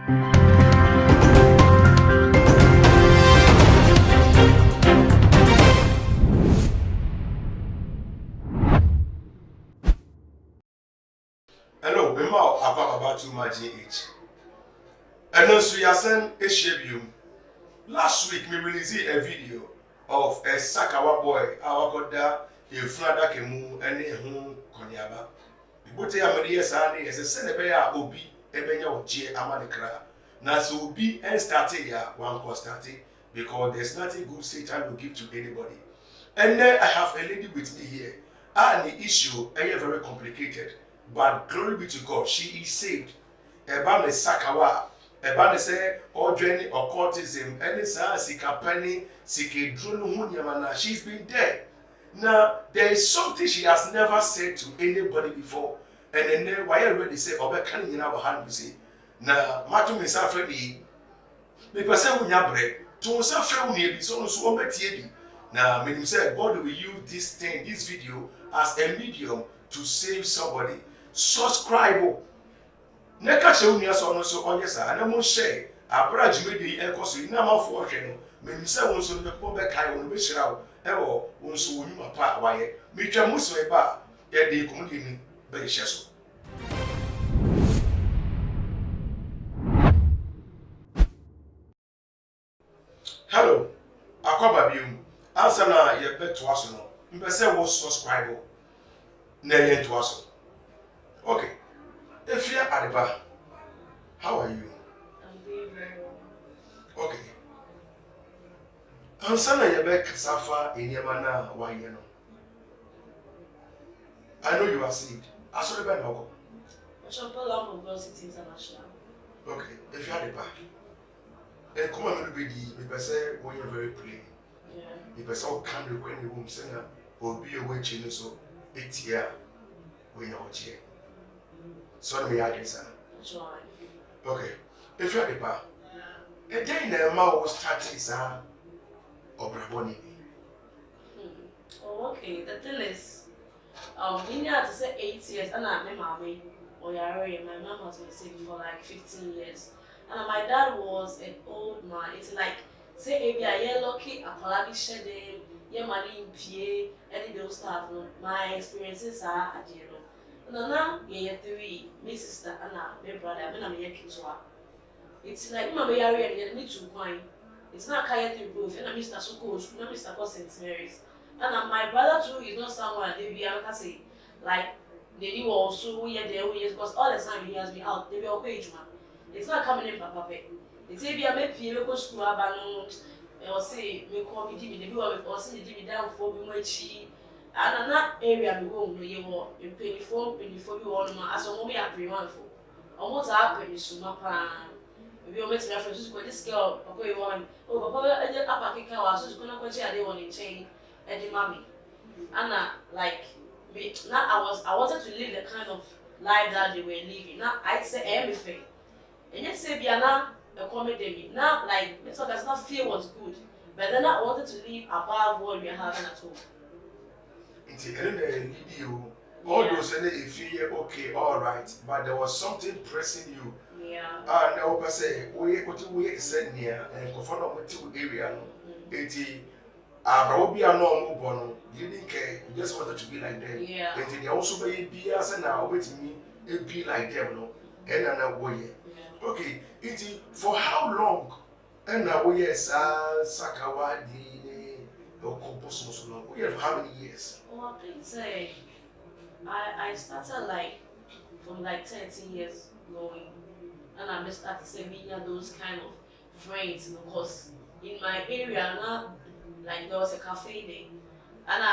Hello, Bima about too much age. And also, you send a share. Last week, we released a video of a Sakawa boy, our Koda, a Frada Kemu, and a home Konyaba. The Bote Amadia Sani as a Senebea Obi, Ebenya of J. Amadekra. Now, so Obi and started here, one cost starting, because there's nothing good Satan will give to anybody. And then I have a lady with me here. And the issue is very complicated. But glory be to God, she is saved. Eba me Sakawa. Eba me say ordering occultism. Any sa sikapani sikedrunu. She's been there. Now there is something she has never said to anybody before. And then why already say obe kan nyina wa han say. Na matu me sa frɛ me. Me pese wunya bre. To sa frɛ wunya bi so so obe tie bi. Now me say God will use this thing, this video as a medium to save somebody. Subscribe. Neka che unia so no so onye sa na mo share abra jumedi enkoso ina ma fo hwe no me se won so be po be kai won be hira wo e wo won so wonuma pa waye metwa muso e ba ye de komudi ni be hye so. Hello, akwaba bium ansa na ye beto aso no mbe se wo subscribe na ye to aso. Okay. Efia Adeba, how are you? I'm doing very well. Okay. Ansana yebe kasafa enyema na waye no. I know you are saved. Asore be na go. Champagne Lamp of God City International. Okay. Efia Adeba. And come on be the person when you're very plain. Yeah. The person who can do when you room say na obi ewe chi no so etia when you're here. So me address. That's right. Okay. Efia Adeba. A day na ma was starting sa obraboni. Oh, okay. The thing is, we had to say 8 years, and I met mommy. My mom has been sick for like 15 years. And my dad was an old man. It's like, say, maybe a year lucky, a palabi shedding, your money in PA, any those stuff. My experiences are at you. Now, yeah, 3, my sister, Anna, my brother, I'm a year kids. It's like, Mamma, you are me to wine. It's not Kaya to proof, and I'm Mr. Soko, not Mr. St. Mary's. And my brother, too, is not someone they be able to say, like, they do also, we are there, because all the time he has been out, they be okay, man. It's not coming in, Papa. It's a be a make people school, or say, me call me Jimmy, they do or send Jimmy down for me, much. And that area, we won't know you were in 24, you all, as a woman, I pre-1 for. Almost happened, you soon, we were meeting references to this girl, Papa, you want, oh, Papa, I did up a kick out, so it's going to go to one in chain, and the mommy. Anna, like, me, now I wanted to live the kind of life that they were living. Now, I'd say everything. And yet, say, Biana, a comedy, now, like, so does not feel was good, but then I wanted to live above what we are having at home. It's you. All those if you okay, all right, but there was something pressing you. Yeah. And now, per se, we send near and go for no area. Eti Abraobi no bono, you didn't care, you just wanted to be like them. Yeah. Eti they also be as an now with me, it be like them, no, and another way. Okay, eti for how long? And now we Sakawa the compost no. We have how many years? Oh, I think say I started like from like 13 years going, and I just started saying those kind of friends because in my area now, like there was a cafe there, and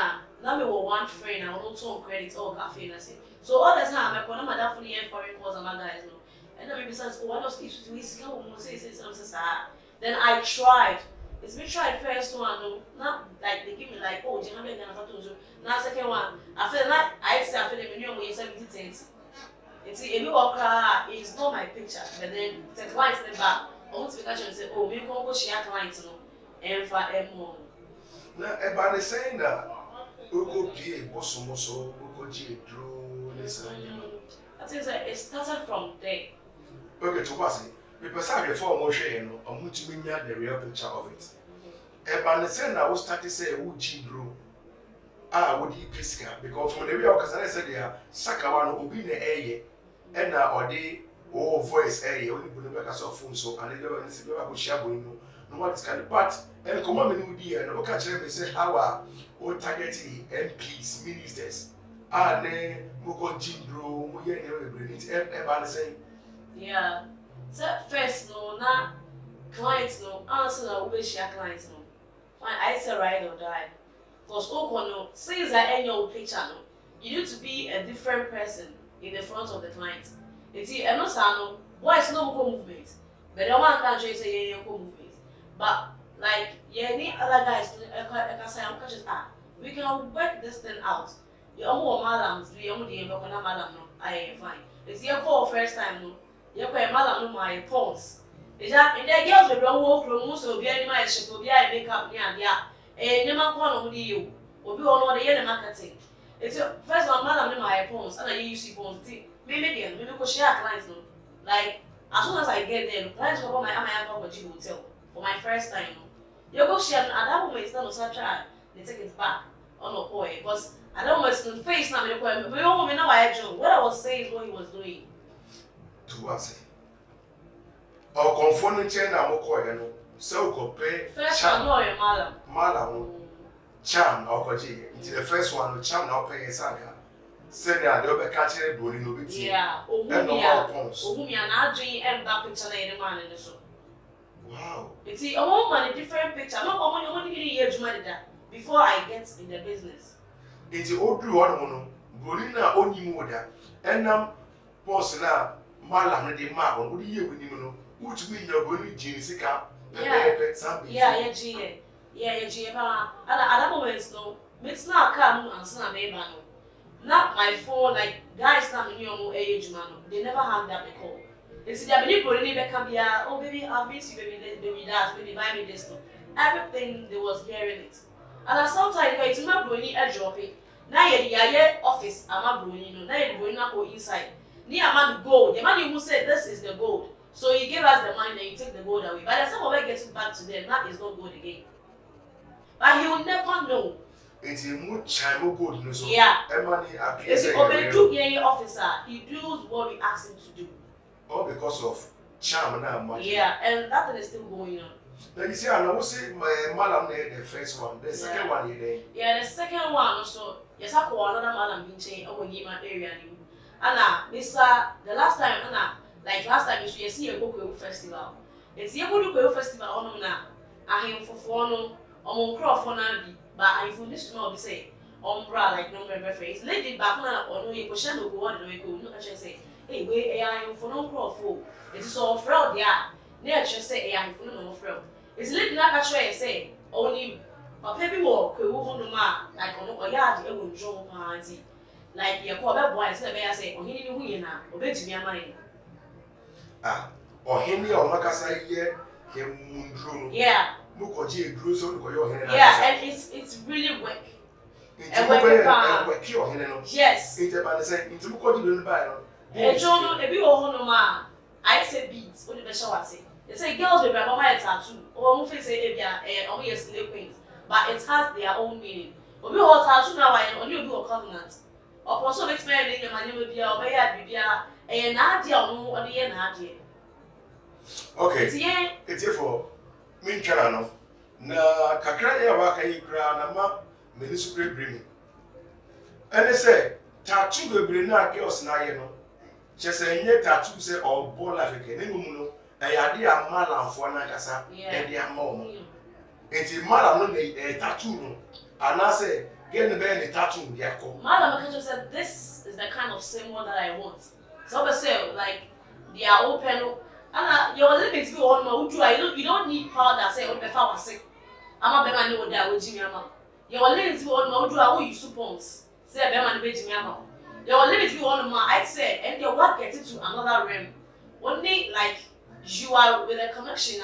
now me with one friend I want to credit all cafe and I say so all the time I call my dad for the foreign calls and my guys know, and then maybe says oh I just keep to say something. Then I tried. It's been tried first one, not like they give me like, oh, do you have any photos? Now second one, I feel like I feel the minimum way 70-30. It's a new okra, it's not my picture, but then it's why it's the back. I want to catch and say, oh, we can go share clients, and for more. Now, everybody saying that we go be a bosomoso, we go be a drone, I think that it started from there. Okay, to pass it. because I reform more share no, I'm going to the real picture of it. But the same I was starting to say, who Jindro, would he Pisca, because from the real because I said, yeah, Sakawan will be in the air, and or they all voice area, only put the back as phone so, and they never see about Shabu, no one is kind of but, and come on, new dear, and look at them and say, how are all targeting MPs, ministers, then Moko Jindro, we never bring it, ever the same. Yeah. So first no, na clients no, answer na ube share clients no. When I say ride or die, because no, since I end your picture no, you need to be a different person in the front of the client. It's and no no, boys no movement, but the one can't say yeah movement. But like any other guys, I say I'm catches we can work this thing out. You almost malams, we almost the malam no, I fine. It's your call first time no. You go malam no my phones. Is that in the girls we don't walk from so be any my ship will be I make up near there. Never call on you. Or be on the marketing. It's first one malam no my phones and I use phones. Maybe go share clients no. Like as soon as I get there, clients will come my hotel for my first time. You go share at that moment it's not such a they take it back on the boy because I don't want to face now. But you know what I was saying is what he was doing. To us. Or confounding chain and Moko, so go pay First one, no, your madam. Malam charm or Koji. It's the first one, charm now pay Saka. Said that they'll be catching Bruni no bit. Yeah, Ohumia, and I'll dream and back picture in the man in the show. Wow. It's a woman, a different picture. I'm not only getting years money that before I get in the business. It's the old blue one, Brunina only more and boss now, Malam, the map on good year with you, which mean you're going to Jinsika. Yeah, and at that moment, no, it's not come and son of a not my phone, like guys standing near age man, they never had that before. It's the ability to come here, oh baby, I'll miss you, baby, that, baby, buy me this. Everything they was hearing it. And sometimes it's not going to drop it. Now you're office, I'm not going, now you're going to go inside. Near man gold, the man who said this is the gold. So you give us the money, then you take the gold away. By the time we get it back to them, that is not gold again. But he will never know. It's a much time good news. Yeah. Emily appears as a officer, he does what we ask him to do. All because of charm now, much. Yeah, and that is still going on. Now you see, I will say my madam there, the first one, the second one here. Yeah, the second one also, yes, I call another madam being changed over in my area. Anna, Mr. The last time, Anna, like last time, you see a Boko festival. It's the Boko festival on now. I am for fono, on Crawford, but I for this to know, be say, bra like no member face. Lady back now, or no, you question no go on the way go. Look at you say, hey, wait, I am for no Crawford. It is all fraud, yeah. Near just say, I am for no fraud. It's late like I try say, only, but baby walk, who won't like on a yard, it will draw party. Like your poor boy, I say, or he knew you now, or bet me a mind. Or Henry or Macassa here, him moon. Yeah. Look or G grew so look your hair. Yeah, and it's really work. And work your hair. Yes. It's about the same. It's what you don't buy. And John, a bit of ma. I say beats, only the show. They say girls will grab my tattoo, or move say, only a slave queens, but it has their own meaning. But we all tattoo now, and only do a covenant. Or also explaining your money will be our way at Bibia, and Nadia or the end Nadia. Okay, it's here for me. Canano. Na Kakaya Waka Ikra, Nama, Ministry Brimmy. And they say, tattoo will bring our girls now, you know. Just a year tattoo say, or ball African, Nimuno, and Yadia Malam for Nakasa, and their mom. It's a Malam, a tattoo, and I say, get the belly tattoo, Yako. Madam said, this is the kind of symbol that I want. So I say, like, they are open. And your limits go on my wood. You don't need powder, say, on the flower sick. I'm a better know that with Jimmy. Your limits go on my wood. I will use suppose. Say, a better with Jimmy. Your limits go on my, I said, and your work gets into another realm. Only like you are with a connection.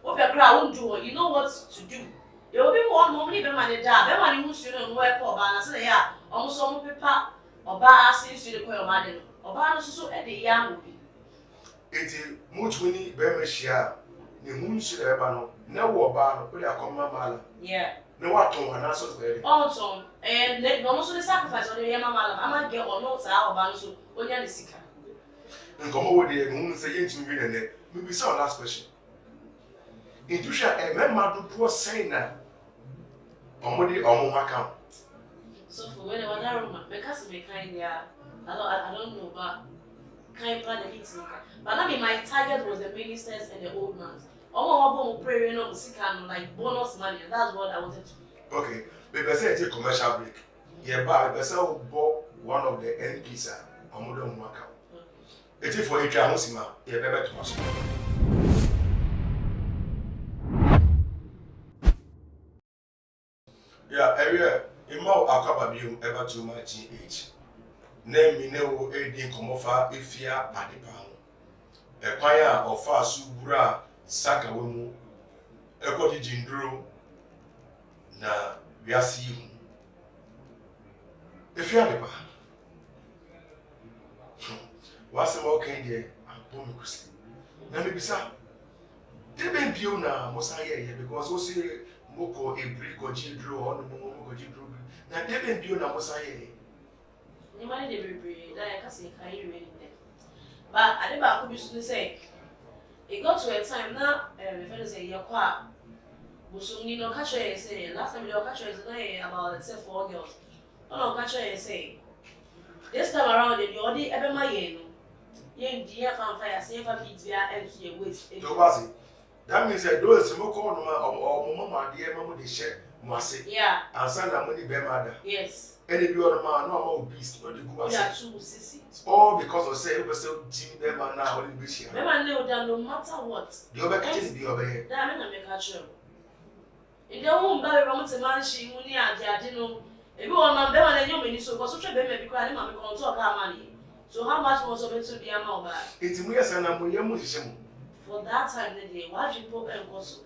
What your crowd won't do, you know what to do. There will be one normally be money down. Be money who's you know work or banner say yeah, almost some paper or bar since you the coil madden or banner so at the young movie. eti muchwini be me hia ne hu nsu e ba no na wo ba no we akoma mala yeah ne waton ana so to also and no so the sacrifice on the mama ama get or no sa oba no so onya the sika nkomo wo de hu say yentimi wi ne me be say last question intusha e me ma do pro say na omodi omo haka so for when I was that room because me kind there I don't know but kind plan the meeting but I mean my target was the ministers and the old mans omo prayer no sika no like bonus money and that's what I wanted to do. Okay we be say take commercial break yeah ba be say one of the NPs omodo hu haka eti for etwa hosima ye bebe to pass yeah area imao akaba biom eba to my GH na mi ne wo edi komofa efia adepa ho ekwan a ofa asubura saka wemu ekodi jinduro na wiase hu efia adepa wase mo kan de abom kusi na me bisa debe bio na mosaye ye because o see moko ebri ko jinduro ono mo ko jinduro na debe bio na mosaye ni mani de bebre that I can say can you read them but I dey back be so say it got to a time now my friend say your kwa busumni no catch you say last time you catch you say about let's say 4 girls no catch you say this time around the odi ebe ma ye no ye ndi ya fan fire say fa beat bia and to your waist to wasi that means that those moko no ma mama de ma mo de share mo ase yeah ansa na mo ni be ma da yes any bi or ma no ma obese no de go ase yeah too sissy all because of say we say gym be ma na only be share me man no matter what the obe kitchen be obe that me na me catch you in the home ba we want to man she mu ni ade no ebi won man be man enyo meni so because so twe be me bi kwa ni ma me control ka money so how much more so be to be am over it mu yes na mo ye mu hihye mu for that time the day what people enkoso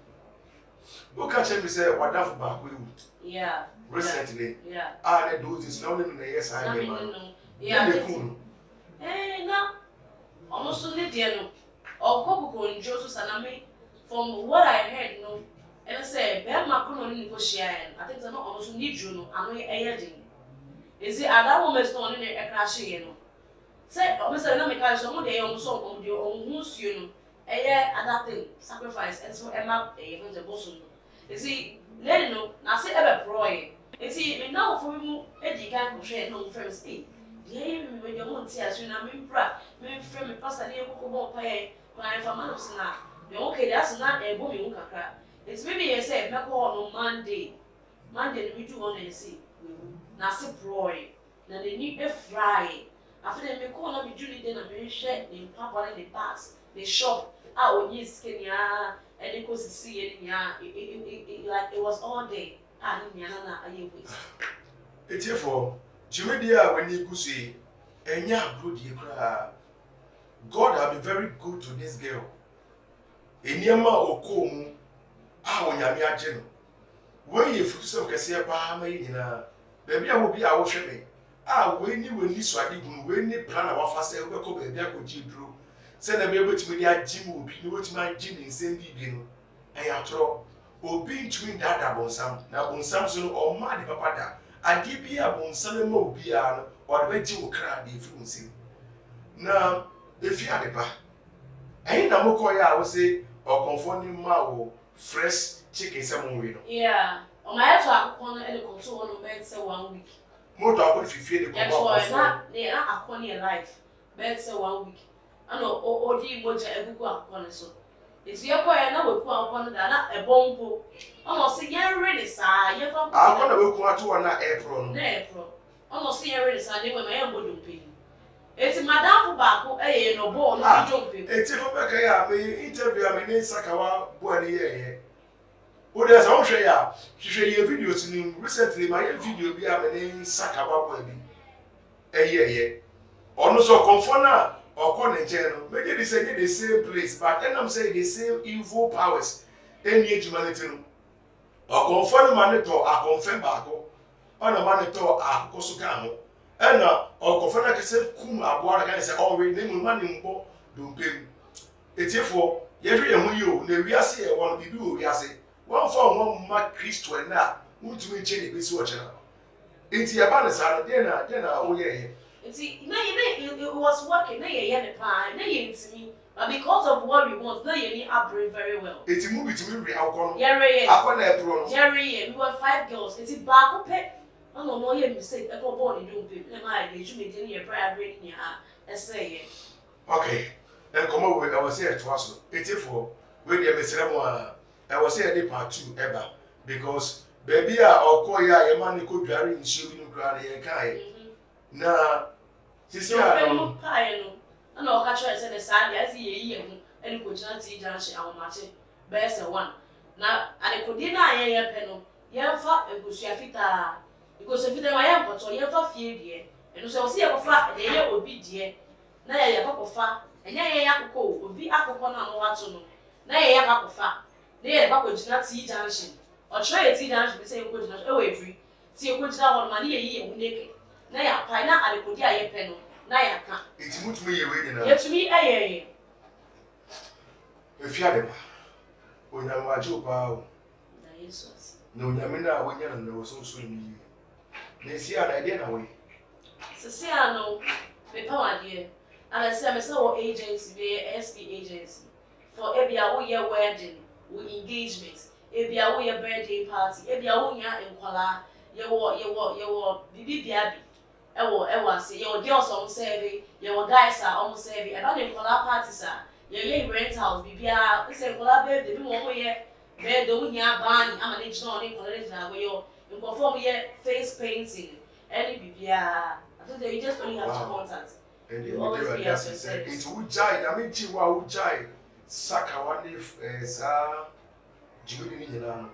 o ka che mi say wadafo ba ko ewu yeah recently yeah na those is no na yes I be man yeah cool na almost the day no okoko njo so sanami from what I heard no and say be makono ni ko share I think that no almost need you no ano eyedin is it at that moment no ni e crash ye no say obviously na me ka so mo dey so mo dey hu suo no eye other thing sacrifice and so emma even the boss no is it lady no na say ebe pro ye is it me now for mu edi kan ko hwe no first eh dey me we dey want tia so na me bra me frame me pastor dey ko bon pa ye kwa fa man of na me okay that's na e bo me hu kakra it's maybe you say me ko on Monday we do on and see na say pro ye na the new e fry after me ko na me juli dey na me hwe the papa and the bags the shop onye skenia and ko sisi ye nya like it was all day nya na aye waste it's for Jumedia when you go see enya good ye kra God have been very good to this girl eniema okomu onyame agye no when you futu sem kese pa ma yina baby a wo bi a wo hwe me we ni so ade gunu we ni plan a wafa se we ko baby akoji duro se na me betimi dia jimu obi ni wotimi agi ni nsem bibi no ayatro obi ntumi dada bonsam na bonsam so no o ma de papa da ade bi a bonsam ma obi a no o de beji wo kra de fu nsim na efi ade ba ayi na moko ya wo se o konfo ni ma wo fresh chicken sem we no yeah o ma yato akoko no e de control no be say 1 week moto akọ fifie de yeah so na akoko ni life be say 1 week ano odi moja egugu akoko no so eti yeko ya na weku akoko no da na ebompo ono se yen ready sa ye fa akọ na weku ato na April no na April ono se yen ready sa de we ma yen bodum pe eti madam ba ko eye no bo no bi jompe eti fo be ka ya me interview am ni sakawa bo ani ye o de sa o hwe ya hwe ye videos ni recently my video bi am ni sakawa bo bi eye ono so confirm na okọ ne je no me dey say the same place but then I'm saying the same evil powers any humanity no o confirm man to a confirm ba ko ona man to a ko so kan ho ena o confirm na kese kum aboara kan say o we ne mu man mbo do pem Etiefo yehwe yehu yo na wiase ye won bibi o wiase won fa won ma Kristo na untumi nche ne besi o chena enti ya ba ne sa de na wo ye enti na it was working na ye the plan na ye ntimi but because of what we want na ye ni operate very well enti mu bitimi ri akọ no ye akọ na epro no Jerry we were 5 girls enti ba ko pe no ye mistake e ko born do pe na ma dey ju me dey ye prayer brain ni ha e say ye okay and come over I was here to aso etiefo we dey mesere mo a I was here dey part 2 eba because baby a okoya ye man ko dware nsuo bi no kra na ye kai na sisi a no pai no na o ka try say the sad as ye yi hu eni ko china ti junction awomache best one na ade ko di na ye pe no ye fa egusua fita ma ye mpoto ye fa fie die eno so se ye ko fa de ye obi die na ye ko fa enya ye yakoko obi akoko na no wato no na ye yakoko fa na ye ba ko china ti junction o try ti junction be say ko china e we free ti ko china won ma na ye yi hu neke na ya pai na ade ko di aye pe no na ya ka enti mutumi ye we na yetumi ayeye efiade ba onyama ajopa o na Jesus na onyame na wonya na wo so ni na esi ana ide na we sisi ano me pa wade and I say me say wo agency be SP agency for ebia wo ye wedding wo engagement ebia wo ye birthday party ebia wo nya enkwala ye wo bibia bi ewo ase ye wo girls on serve ye wo guys are on serve e ba de enkwala parties a ye rent house bibia say enkwala birthday bi wo ye be do nya ban ama ne jina on enkwala ne jina go yo perform ye face painting any bibia I think you just only have to contact. And You always be at your it's service. ujai I mean chiwa ujai saka wani sa jimini ni nyina no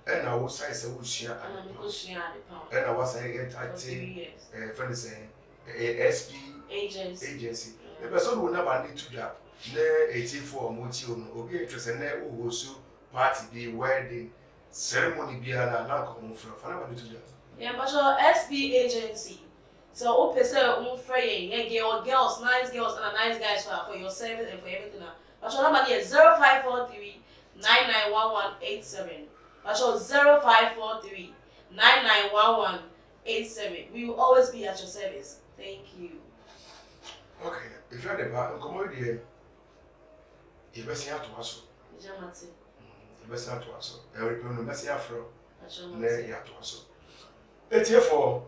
e na wo sai se wo sua And I'm going to share the pound. e na wa sai For 3 entertain years. friend say SP Agency. e be so do na ba ni tuja na 84 mo ti o no obi interest na o hosu party bi wedding ceremony bi na na ko mo fra fa na ba ni tuja Yeah, but your SP agency. So, open say girls, nice girls, and nice guys for your service and for everything. But your number is 0543 991187. But your 0543 991187. We will always be at your service. Thank you. okay if you are the ba nkomo de e be se ato aso Jamati. e be se ato aso e no be se afro Jamati. na ya to aso etiefo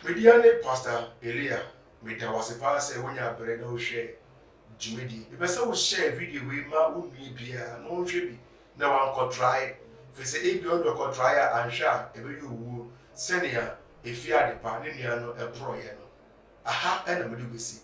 mediane pastor Elia meda wasepa se wonya bere na wo hwe jumedi e be se wo share video we ma wo nwi bia no hwe bi na wan ko try fe se e bi on do ko try anhwa e be yowu senia efia de pa ne nua no e pro ye no aha e na me de besi